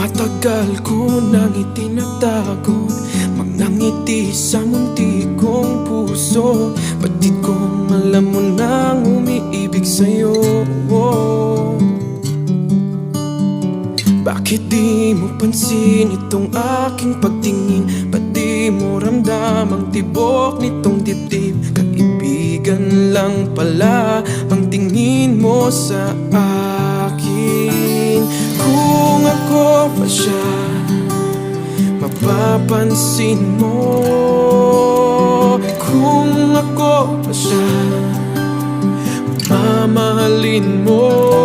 Matagal ko nang itinatago mga ngiti sa munti kong puso. Batid kong alam mo nang umiibig sa'yo. Bakit di mo pansin itong aking pagtingin? Ba't di mo ramdam ang tibok nitong dibdib? Kaibigan lang pala ang tingin mo sa akin. Kung ako pa siya, mapapansin mo. Kung ako pa siya, mamahalin mo.